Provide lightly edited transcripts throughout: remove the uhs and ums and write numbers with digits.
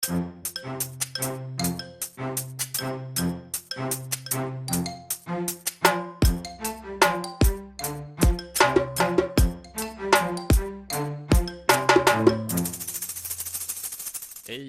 A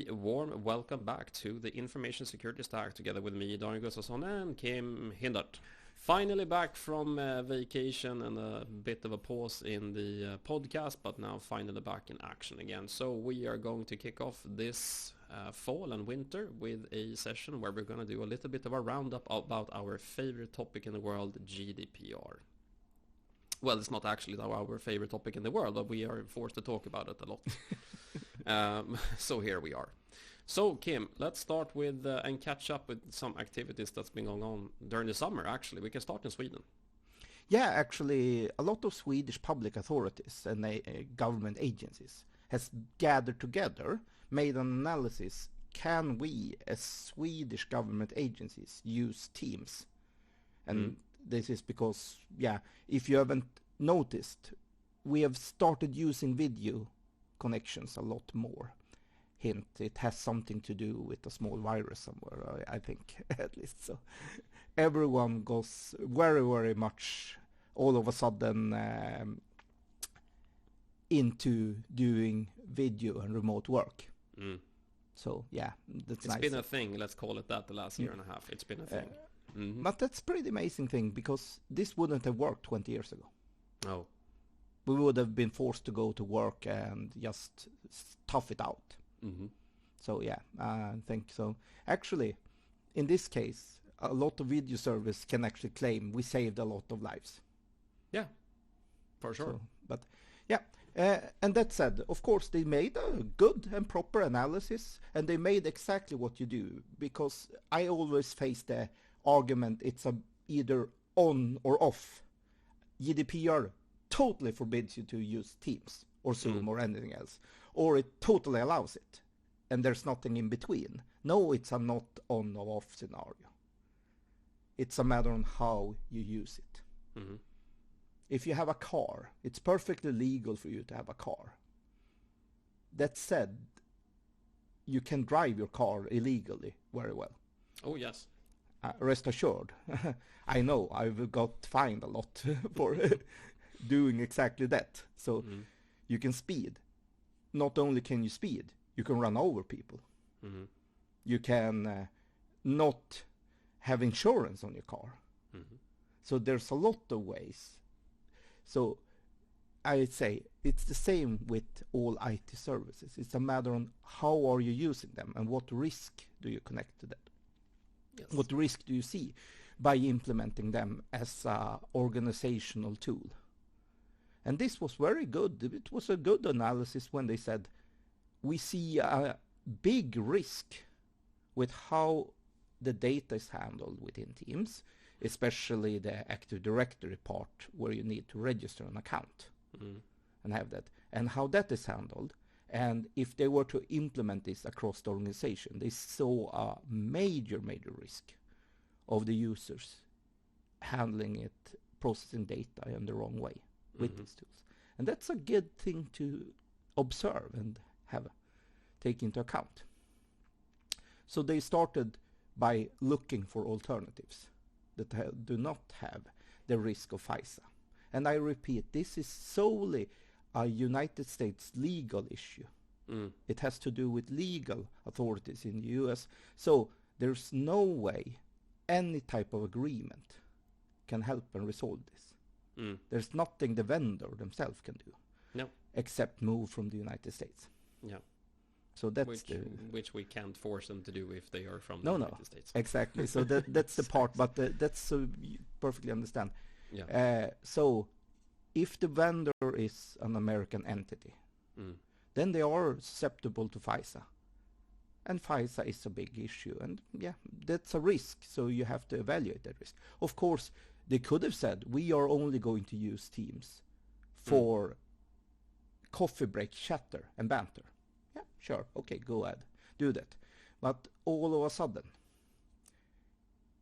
warm welcome back to the Information Security Stack together with me, Daniel Gustafsson and Kim Hindert. Finally back from vacation and a bit of a pause in the podcast, but now finally back in action again. So we are going to kick off this fall and winter with a session where we're going to do a little bit of a roundup about our favorite topic in the world, GDPR. Well, it's not actually our favorite topic in the world, but we are forced to talk about it a lot. So here we are. So Kim, let's start with and catch up with some activities that's been going on during the summer. Actually, we can start in Sweden. Yeah, actually, a lot of Swedish public authorities and government agencies has gathered together, made an analysis. Can we, as Swedish government agencies, use Teams? And this is because, if you haven't noticed, we have started using video connections a lot more. Hint, it has something to do with a small virus somewhere, I think, at least. So everyone goes very, very much all of a sudden into doing video and remote work. So that's nice. It's been a thing, let's call it that, the last year and a half. It's been a thing. But that's pretty amazing thing, because this wouldn't have worked 20 years ago. No. We would have been forced to go to work and just tough it out. So I think so. Actually, in this case, a lot of video service can actually claim we saved a lot of lives. Yeah, for sure. So, but and that said, of course, they made a good and proper analysis, and they made exactly what you do, because I always face the argument it's either on or off. GDPR totally forbids you to use Teams or Zoom or anything else, or it totally allows it, and there's nothing in between. No, it's a not on or off scenario. It's a matter on how you use it. If you have a car, it's perfectly legal for you to have a car. That said, you can drive your car illegally very well. Oh, yes. Rest assured, I know I've got fined a lot for doing exactly that. So you can speed. Not only can you speed, you can run over people. You can not have insurance on your car. So there's a lot of ways. So I'd say it's the same with all IT services. It's a matter on how are you using them and what risk do you connect to that. Yes. What risk do you see by implementing them as an organizational tool? And this was very good. It was a good analysis when they said, we see a big risk with how the data is handled within Teams, especially the Active Directory part where you need to register an account and have that, and how that is handled. And if they were to implement this across the organization, they saw a major risk of the users handling it, processing data in the wrong way with these tools. And that's a good thing to observe and take into account. So they started by looking for alternatives that do not have the risk of FISA. And I repeat, this is solely a United States legal issue. It has to do with legal authorities in the US. So there's no way any type of agreement can help and resolve this. There's nothing the vendor themselves can do, except move from the United States. So that's which we can't force them to do if they are from the United States. Exactly. So that's the part, but that's you perfectly understand. So if the vendor is an American entity, then they are susceptible to FISA. And FISA is a big issue. And that's a risk. So you have to evaluate that risk. Of course, they could have said, we are only going to use Teams for coffee break chatter and banter. Yeah, sure. Okay, go ahead. Do that. But all of a sudden,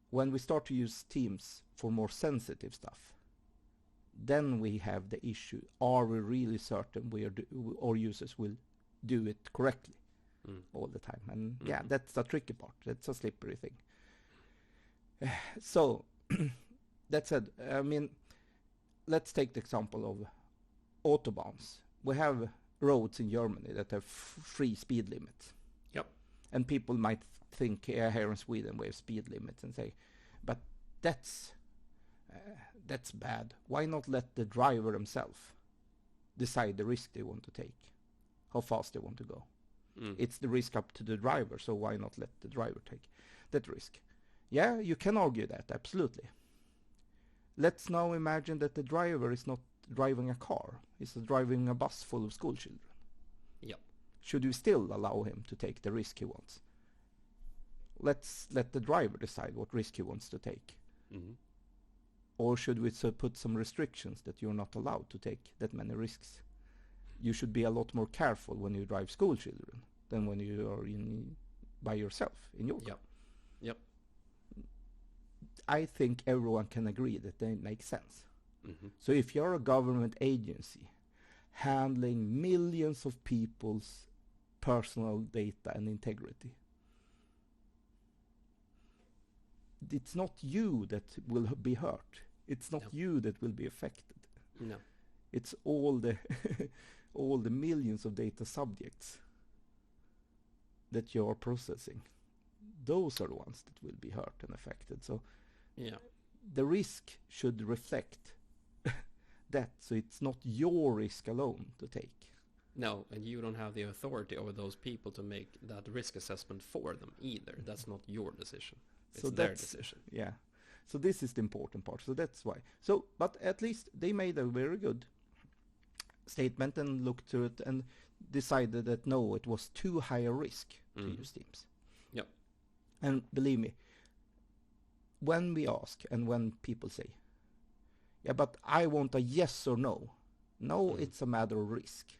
when we start to use Teams for more sensitive stuff, then we have the issue, are we really certain our users will do it correctly? all the time. And yeah, that's a tricky part. That's a slippery thing. So, that said, I mean, let's take the example of autobahns. We have roads in Germany that have free speed limits. Yep. And people might think here in Sweden we have speed limits and say, but that's bad. Why not let the driver himself decide the risk they want to take, how fast they want to go? It's the risk up to the driver, so why not let the driver take that risk? Yeah, you can argue that, absolutely. Let's now imagine that the driver is not driving a car, he's driving a bus full of school children. Yep. Should you still allow him to take the risk he wants? Let's let the driver decide what risk he wants to take. Or should we put some restrictions that you're not allowed to take that many risks? You should be a lot more careful when you drive school children than when you are by yourself in your car. Yep. I think everyone can agree that they make sense. So if you're a government agency handling millions of people's personal data and integrity, it's not you that will be hurt. It's not you that will be affected. No. It's all the all the millions of data subjects that you're processing. Those are the ones that will be hurt and affected. So the risk should reflect that. So it's not your risk alone to take. No, and you don't have the authority over those people to make that risk assessment for them either. That's not your decision. It's their decision. Yeah. So this is the important part. So that's why. So, but at least they made a very good statement and looked through it and decided that no, it was too high a risk to use Teams. Yep. And believe me, when we ask and when people say, yeah, but I want a yes or no. No, it's a matter of risk.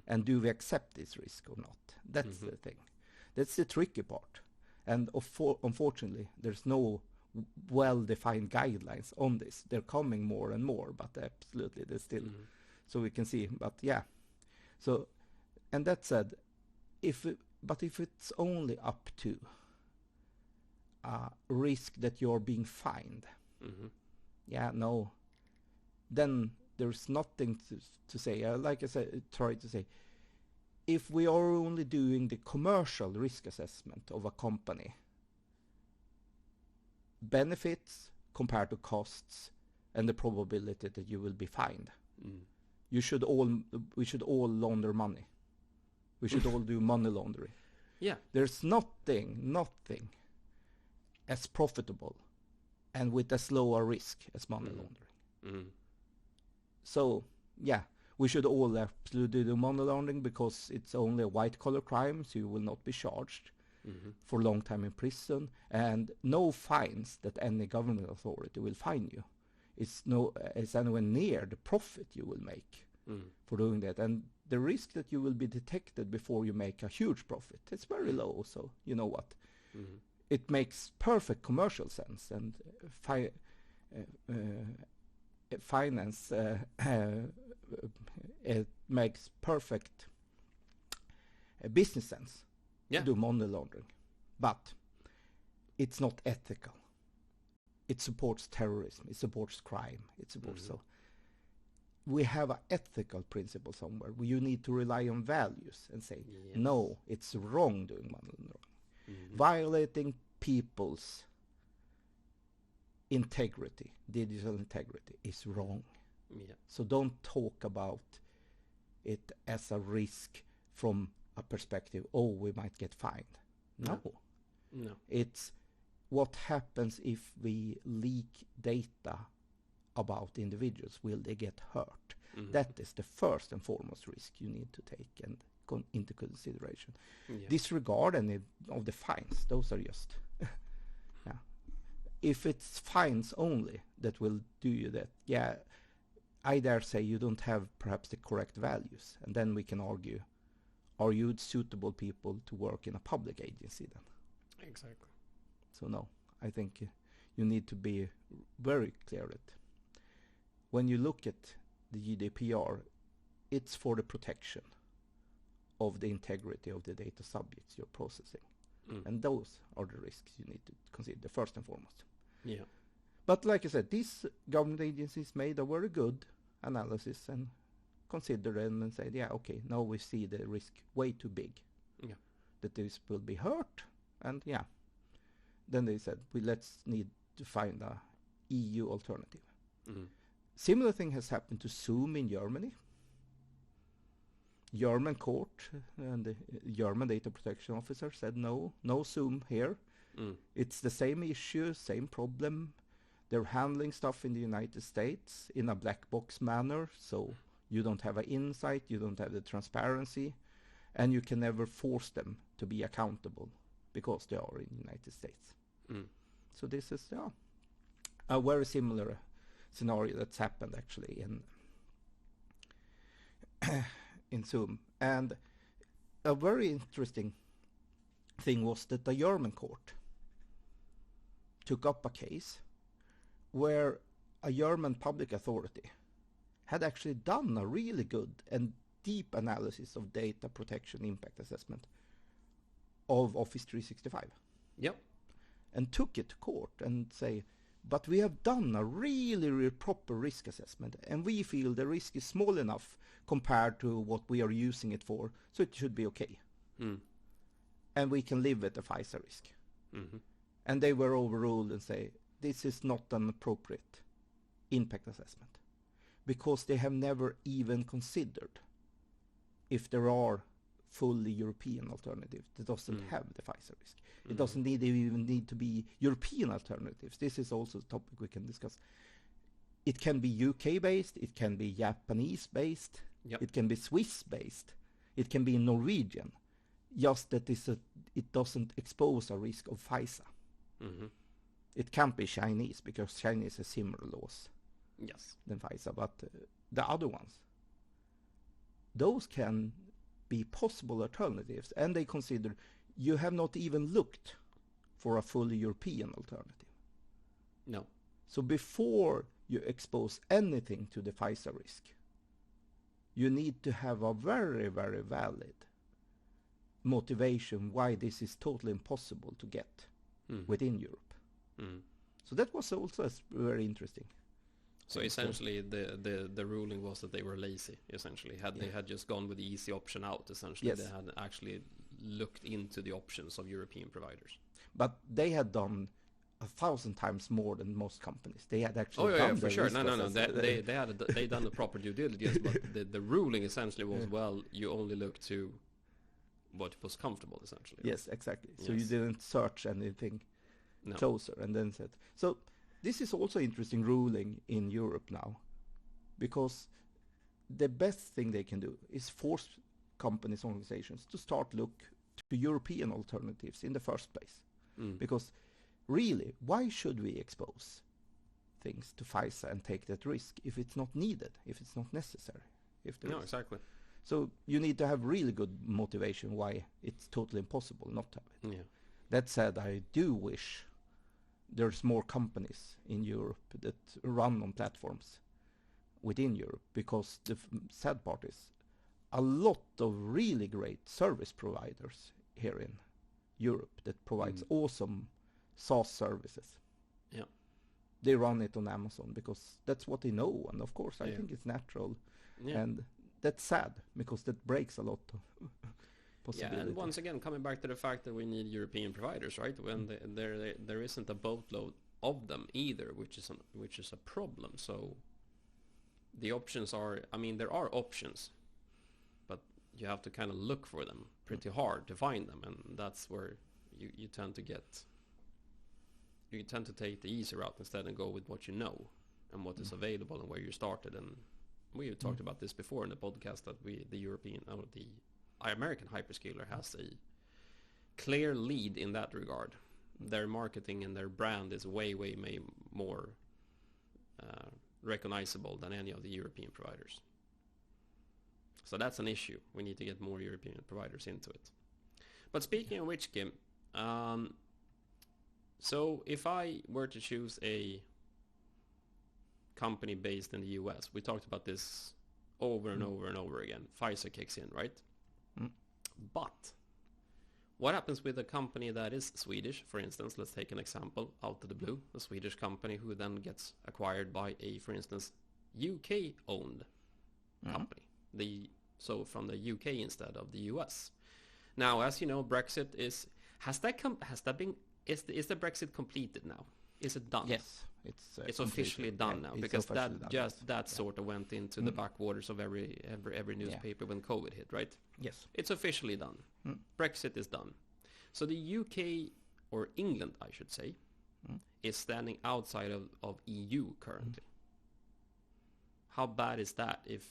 And do we accept this risk or not? That's the thing. That's the tricky part. And unfortunately, there's no well-defined guidelines on this. They're coming more and more, but absolutely, they're still. So we can see, but yeah. So, and that said, if it's only up to a risk that you're being fined, then there's nothing to say. Like I said, try to say, if we are only doing the commercial risk assessment of a company, benefits compared to costs and the probability that you will be fined, we should all launder money. We should all do money laundering. Yeah. There's nothing as profitable and with as low a risk as money laundering. So, yeah, we should all absolutely do money laundering because it's only a white-collar crime, so you will not be charged for a long time in prison, and no fines that any government authority will fine you. It's anywhere near the profit you will make for doing that. And the risk that you will be detected before you make a huge profit, it's very low, so you know what? It makes perfect commercial sense, and finance it makes perfect business sense to do money laundering, but it's not ethical. It supports terrorism, it supports crime, it supports so we have an ethical principle somewhere where you need to rely on values and say no, it's wrong doing money laundering, violating people's integrity, digital integrity, is wrong. So don't talk about it as a risk from a perspective, oh, we might get fined. No. It's what happens if we leak data about individuals. Will they get hurt? That is the first and foremost risk you need to take and into consideration. Disregard any of the fines. Those are just if it's fines only that will do you that, I dare say you don't have perhaps the correct values, and then we can argue, are you suitable people to work in a public agency then? Exactly. So no, I think you need to be very clear that when you look at the GDPR, it's for the protection of the integrity of the data subjects you're processing. And those are the risks you need to consider first and foremost. Yeah. But like I said, these government agencies made a very good analysis and considered it and said, yeah, okay, now we see the risk way too big. Yeah. That this will be hurt. And yeah, then they said, let's need to find a EU alternative. Similar thing has happened to Zoom in Germany. German court and the German data protection officer said no Zoom here. It's the same issue, same problem. They're handling stuff in the United States in a black box manner, so you don't have an insight, you don't have the transparency, and you can never force them to be accountable because they are in the United States. So this is a very similar scenario that's happened actually in Zoom. And a very interesting thing was that the German court took up a case where a German public authority had actually done a really good and deep analysis of data protection impact assessment of Office 365. Yep. And took it to court and say, but we have done a really, really proper risk assessment, and we feel the risk is small enough compared to what we are using it for, so it should be okay. And we can live with the FISA risk. And they were overruled and say, this is not an appropriate impact assessment, because they have never even considered if there are fully European alternatives that doesn't have the FISA risk. It doesn't even need to be European alternatives. This is also a topic we can discuss. It can be UK-based, it can be Japanese-based, it can be Swiss-based, it can be Norwegian, just that it doesn't expose a risk of FISA. It can't be Chinese, because Chinese has similar laws than FISA, but the other ones, those can be possible alternatives, and they consider you have not even looked for a fully European alternative. No. So before you expose anything to the FISA risk, you need to have a very, very valid motivation why this is totally impossible to get within Europe. So that was also very interesting. So essentially the ruling was that they were lazy, essentially. They had just gone with the easy option out, essentially. They had actually looked into the options of European providers. But they had done 1,000 times more than most companies. They had actually done for sure. No. They done the proper due diligence, but the ruling essentially was, well, you only look to what was comfortable, essentially. Yes, exactly. So you didn't search anything closer, and then said. So this is also interesting ruling in Europe now, because the best thing they can do is force companies, organizations to start look to European alternatives in the first place. Because really, why should we expose things to FISA and take that risk if it's not needed, if it's not necessary? Exactly. So you need to have really good motivation why it's totally impossible not to have it. That said, I do wish there's more companies in Europe that run on platforms within Europe, because the sad part is a lot of really great service providers here in Europe that provides awesome SaaS services. They run it on Amazon because that's what they know, and of course I think it's natural. And that's sad, because that breaks a lot of possibility. And once again, coming back to the fact that we need European providers, right? When there isn't a boatload of them either, which is a problem. So the options are, there are options, but you have to kind of look for them pretty hard to find them, and that's where you tend to take the easy route instead and go with what you know and what is available and where you started. And we have talked about this before in the podcast, that the American hyperscaler has a clear lead in that regard. Their marketing and their brand is way more recognizable than any of the European providers. So that's an issue. We need to get more European providers into it. But speaking of which, Kim, so if I were to choose a company based in the US, we talked about this over and over and over again. FISA kicks in, right? But what happens with a company that is Swedish, for instance? Let's take an example out of the blue. A Swedish company who then gets acquired by a, for instance, UK-owned company. So from the UK instead of the US. Now, as you know, Brexit is is the Brexit completed now? Is it done? Yes, it's officially done now, because that sort of went into the backwaters of every newspaper when COVID hit, right? Yes, it's officially done. Brexit is done. So the UK, or England, I should say, is standing outside of EU currently. How bad is that if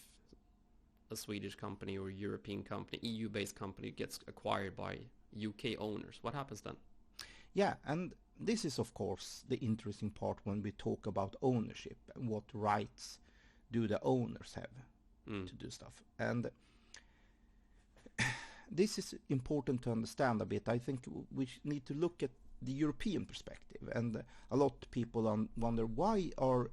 a Swedish company or European company, EU-based company, gets acquired by UK owners? What happens then? Yeah, and this is of course the interesting part when we talk about ownership and what rights do the owners have to do stuff. And this is important to understand a bit. I think we need to look at the European perspective, and a lot of people wonder, why are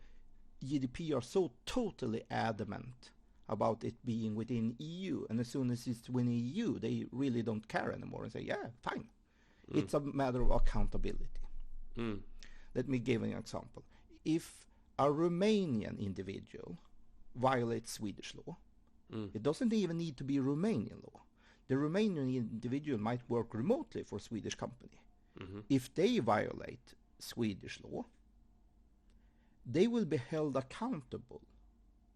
GDPR so totally adamant about it being within EU, and as soon as it's within EU they really don't care anymore and say, yeah, fine. It's a matter of accountability. Let me give an example. If a Romanian individual violates Swedish law, it doesn't even need to be Romanian law. The Romanian individual might work remotely for a Swedish company. If they violate Swedish law, they will be held accountable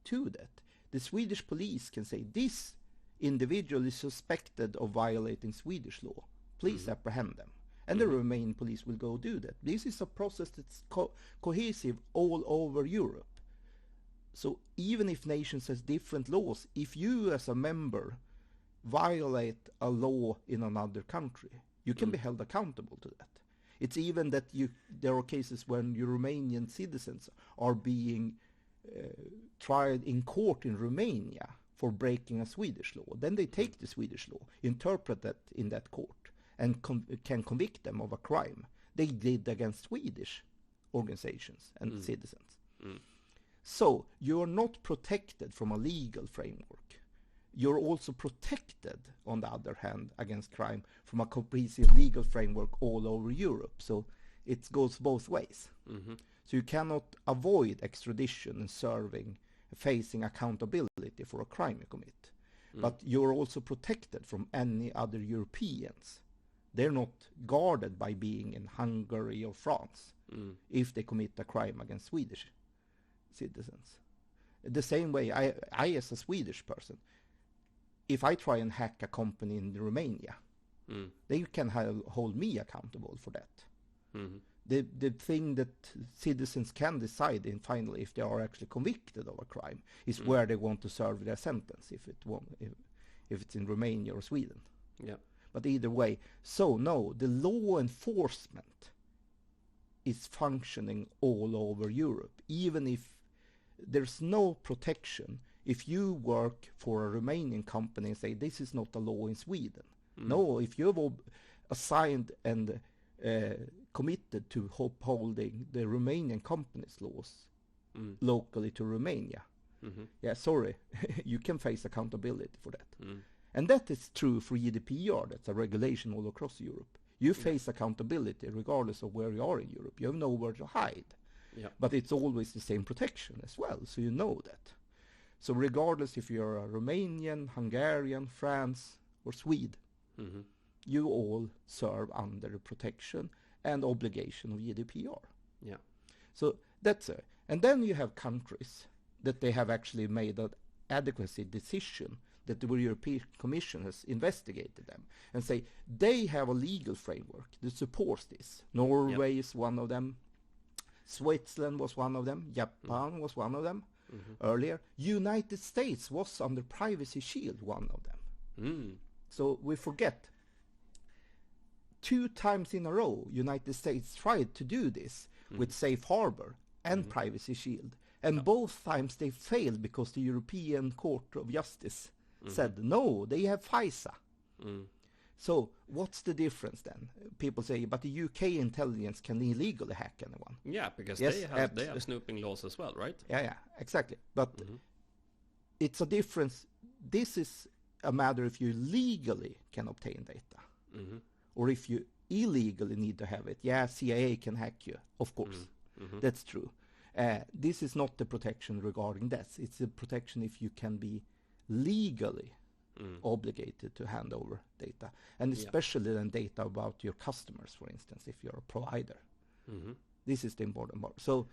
to that. The Swedish police can say, this individual is suspected of violating Swedish law. Please apprehend them. And the Romanian police will go do that. This is a process that's cohesive all over Europe. So even if nations has different laws, if you as a member violate a law in another country, you can be held accountable to that. It's even that there are cases when your Romanian citizens are being tried in court in Romania for breaking a Swedish law. Then they take the Swedish law, interpret that in that court, and can convict them of a crime they did against Swedish organizations and citizens. So you're not protected from a legal framework. You're also protected, on the other hand, against crime from a comprehensive legal framework all over Europe. So it goes both ways. So you cannot avoid extradition and facing accountability for a crime you commit. But you're also protected from any other Europeans. They're not guarded by being in Hungary or France if they commit a crime against Swedish citizens. The same way, I as a Swedish person, if I try and hack a company in Romania, they can hold me accountable for that. The thing that citizens can decide in finally if they are actually convicted of a crime is where they want to serve their sentence, if it's in Romania or Sweden. Yeah. But either way, so no, the law enforcement is functioning all over Europe, even if there's no protection. If you work for a Romanian company and say this is not a law in Sweden. No, if you've assigned and committed to upholding the Romanian company's laws locally to Romania, yeah, sorry, you can face accountability for that. And that is true for GDPR. That's a regulation all across Europe. You face accountability regardless of where you are in Europe. You have nowhere to hide. Yeah. But it's always the same protection as well, so you know that. So regardless if you're a Romanian, Hungarian, France, or Swede, you all serve under the protection and obligation of GDPR. Yeah. So that's it. And then you have countries that they have actually made an adequacy decision, that the European Commission has investigated them and say they have a legal framework that supports this. Norway is one of them. Switzerland was one of them. Japan was one of them earlier. United States was under Privacy Shield one of them. So we forget. 2 times in a row, United States tried to do this with Safe Harbor and Privacy Shield. And both times they failed because the European Court of Justice said, no, they have FISA. So what's the difference then? People say, but the UK intelligence can illegally hack anyone. Yeah, because Yes, they have snooping laws as well, right? Yeah, exactly. But it's a difference. This is a matter if you legally can obtain data, Mm-hmm. or if you illegally need to have it. Yeah, CIA can hack you, of course. Mm-hmm. That's true. This is not the protection regarding that. It's a protection if you can be legally obligated to hand over data, and especially then data about your customers, for instance, if you're a provider. Mm-hmm. This is the important part. So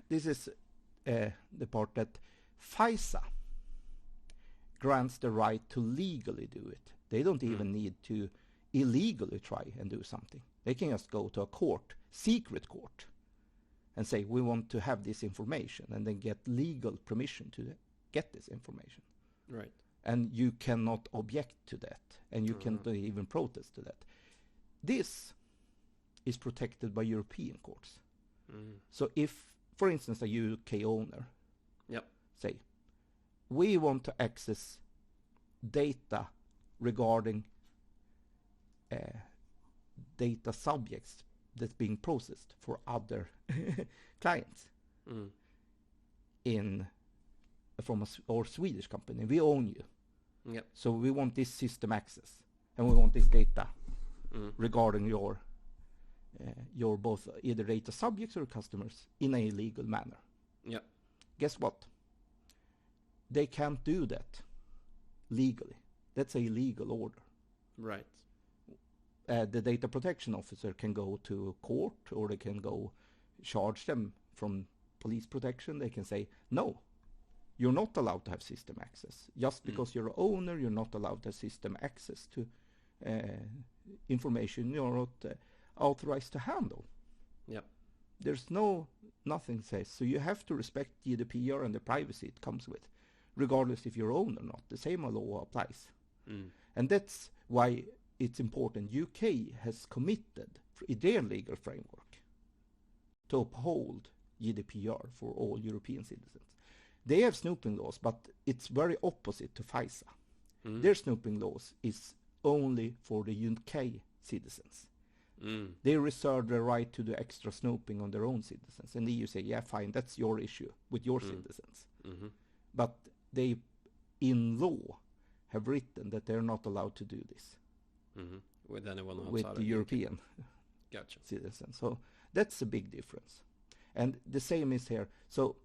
this is the part that FISA grants the right to legally do it. They don't even need to illegally try and do something. They can just go to a court, secret court, and say, we want to have this information, and then get legal permission to get this information. Right. And you cannot object to that, and you cannot even protest to that. This is protected by European courts. So if, for instance, a UK owner say, we want to access data regarding data subjects that's being processed for other clients from our Swedish company. We own you. Yep. So we want this system access, and we want this data regarding your both either data subjects or customers in a legal manner. Yep. Guess what? They can't do that legally. That's a legal order. Right. The data protection officer can go to court, or they can go charge them from police protection. They can say, no, you're not allowed to have system access. Just because you're an owner, you're not allowed to have system access to information you're not authorized to handle. Yep. There's nothing says. So you have to respect GDPR and the privacy it comes with, regardless if you're owned or not. The same law applies. And that's why it's important. UK has committed in their legal framework to uphold GDPR for all European citizens. They have snooping laws, but it's very opposite to FISA. Their snooping laws is only for the UK citizens. They reserve the right to do extra snooping on their own citizens. And the EU say, yeah, fine, that's your issue with your citizens. But they, in law, have written that they're not allowed to do this with anyone outside with of the European Gotcha. citizens. So that's a big difference. And the same is here. So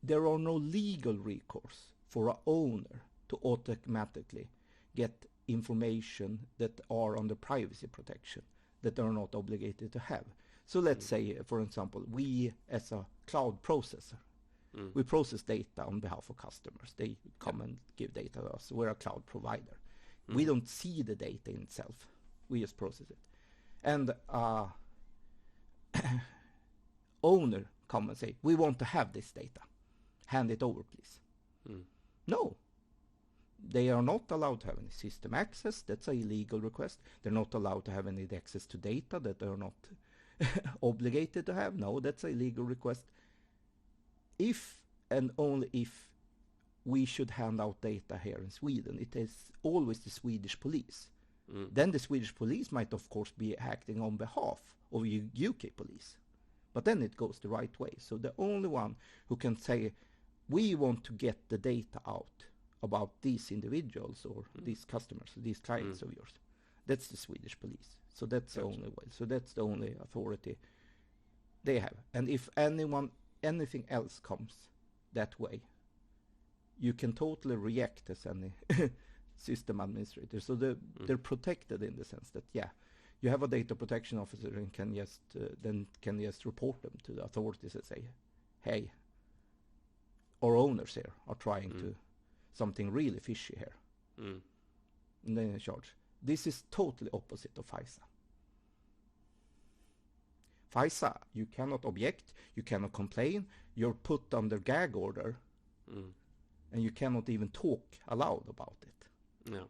there are no legal recourse for a owner to automatically get information that are under privacy protection that they are not obligated to have. So let's say, for example, we as a cloud processor, we process data on behalf of customers. They come and give data to us. We're a cloud provider. We don't see the data in itself. We just process it. And owner come and say, we want to have this data. Hand it over, please. No. They are not allowed to have any system access. That's a illegal request. They're not allowed to have any access to data that they're not obligated to have. No, that's a legal request. If and only if we should hand out data here in Sweden, it is always the Swedish police. Then the Swedish police might, of course, be acting on behalf of UK police. But then it goes the right way. So the only one who can say, we want to get the data out about these individuals or these customers, these clients of yours, that's the Swedish police. So that's the only way. So that's the only authority they have. And if anything else comes that way, you can totally react as any system administrator. So they're protected in the sense that, yeah, you have a data protection officer and can just report them to the authorities and say, hey, our owners here are trying to something really fishy here. And then in charge. This is totally opposite of FISA. FISA, you cannot object, you cannot complain, you're put under gag order, and you cannot even talk aloud about it. No.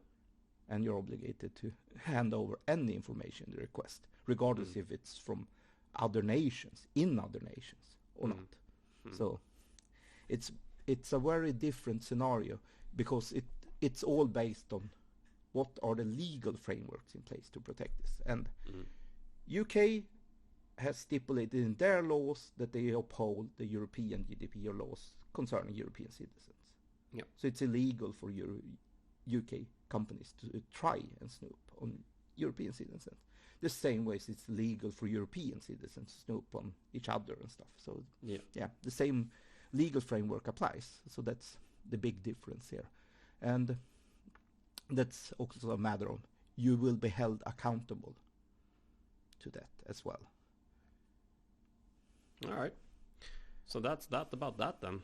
And you're obligated to hand over any information they request, regardless if it's from other nations, in other nations, or not. So it's a very different scenario, because it's all based on what are the legal frameworks in place to protect this. And UK has stipulated in their laws that they uphold the European GDPR laws concerning European citizens. Yeah. So it's illegal for your UK companies to try and snoop on European citizens. The same way it's legal for European citizens to snoop on each other and stuff. So the same legal framework applies. So that's the big difference here. And that's also a matter of you will be held accountable to that as well. All right. So that's that about that then,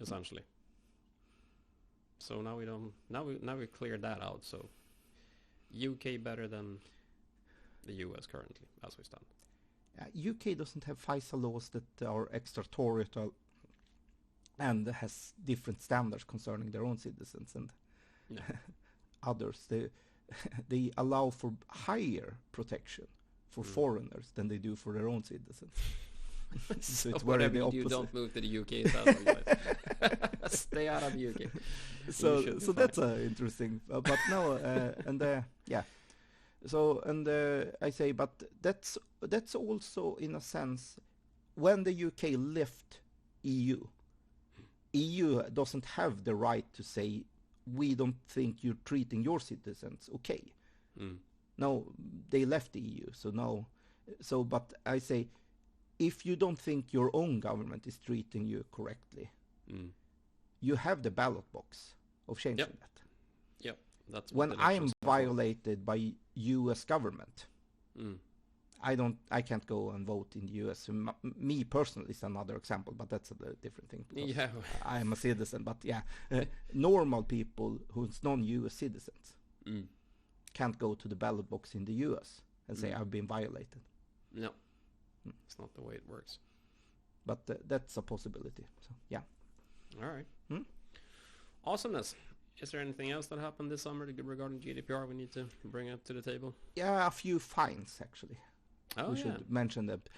essentially. So now we cleared that out. So UK better than the US currently, as we stand. UK doesn't have FISA laws that are extraterritorial and has different standards concerning their own citizens and others. They allow for higher protection for foreigners than they do for their own citizens. So it's whatever you do, don't move to the UK. Stay out of the UK. So that's interesting. But no, So I say, but that's also in a sense when the UK left EU doesn't have the right to say we don't think you're treating your citizens okay. No, they left the EU, but I say if you don't think your own government is treating you correctly, you have the ballot box of changing that. Yep, that's when I'm violated by US government. I can't go and vote in the US. Me personally is another example, but that's a different thing. Yeah, I'm a citizen, but normal people who's non-US citizens can't go to the ballot box in the US and say I've been violated. No, it's not the way it works. But that's a possibility. So all right. Awesomeness. Is there anything else that happened this summer regarding GDPR we need to bring up to the table? Yeah, a few fines actually. We should mention that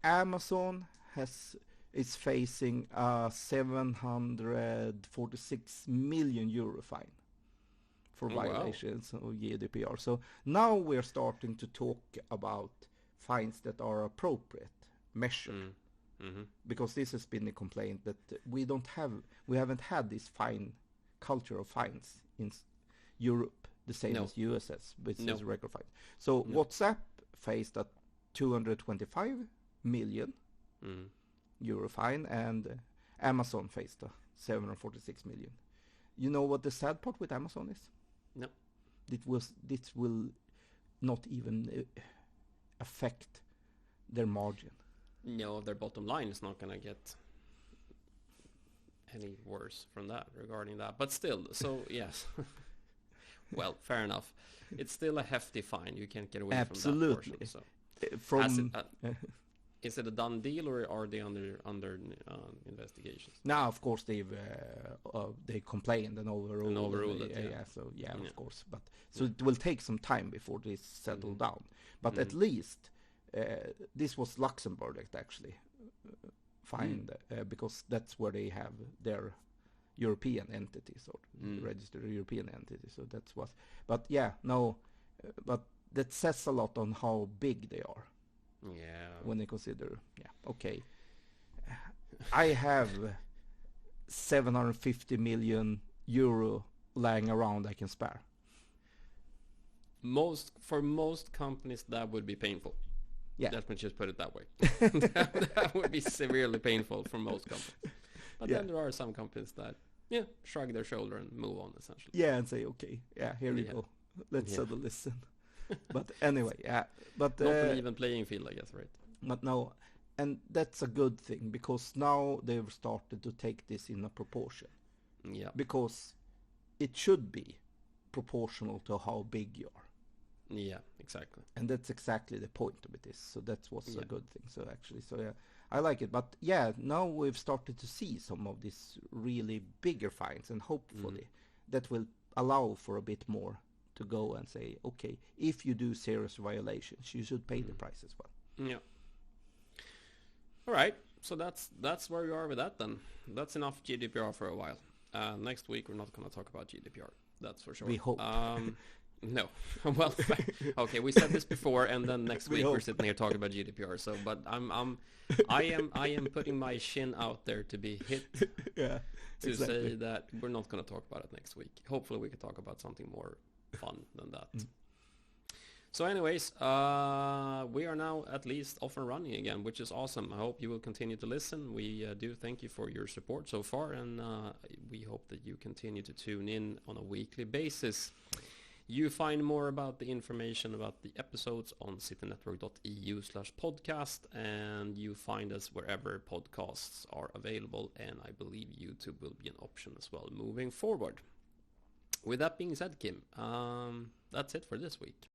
Amazon is facing a 746 million euro fine for violations of GDPR. So now we're starting to talk about fines that are appropriate, measured. Because this has been a complaint that we haven't had this fine culture of fines in Europe the same as USS, which is record fine. So WhatsApp faced a 225 million euro fine, and Amazon faced a 746 million. You know what the sad part with Amazon is? No. This will not even affect their margin. No, their bottom line is not going to get any worse from that regarding that. But still, so yes. Well, fair enough. It's still a hefty fine. You can't get away from that portion. So. Is it a done deal, or are they under investigations? Now, of course, they complained and overruled it. Of course. But so it will take some time before this settle down. But at least this was Luxembourg that actually fined because that's where they have their European entities or registered European entities. So that's what. But but that says a lot on how big they are. Yeah. When they consider, okay, I have 750 million euro lying around I can spare. For most companies that would be painful. Yeah. Let me just put it that way. that would be severely painful for most companies. But then there are some companies that shrug their shoulder and move on essentially. Yeah, and say, okay, here you go. Let's settle this. But anyway, but not an even playing field, I guess, right? But no, and that's a good thing because now they've started to take this in a proportion. Yeah. Because it should be proportional to how big you are. Yeah, exactly. And that's exactly the point of it is. So that was a good thing. So actually, I like it. But now we've started to see some of these really bigger fines, and hopefully that will allow for a bit more to go and say, okay, if you do serious violations, you should pay the price as well. Yeah. All right. So that's where we are with that then. That's enough GDPR for a while. Next week we're not going to talk about GDPR. That's for sure. We hope. No. Well, okay, we said this before, and then next We week hope. we're sitting here talking about GDPR. So, but I am putting my shin out there to be hit Yeah, to exactly. say that we're not going to talk about it next week. Hopefully, we can talk about something more fun than that. So anyways, we are now at least off and running again, which is awesome. I hope you will continue to listen. We do thank you for your support so far, and we hope that you continue to tune in on a weekly basis. You find more about the information about the episodes on citynetwork.eu/podcast, and you find us wherever podcasts are available, and I believe YouTube will be an option as well moving forward. With that being said, Kim, that's it for this week.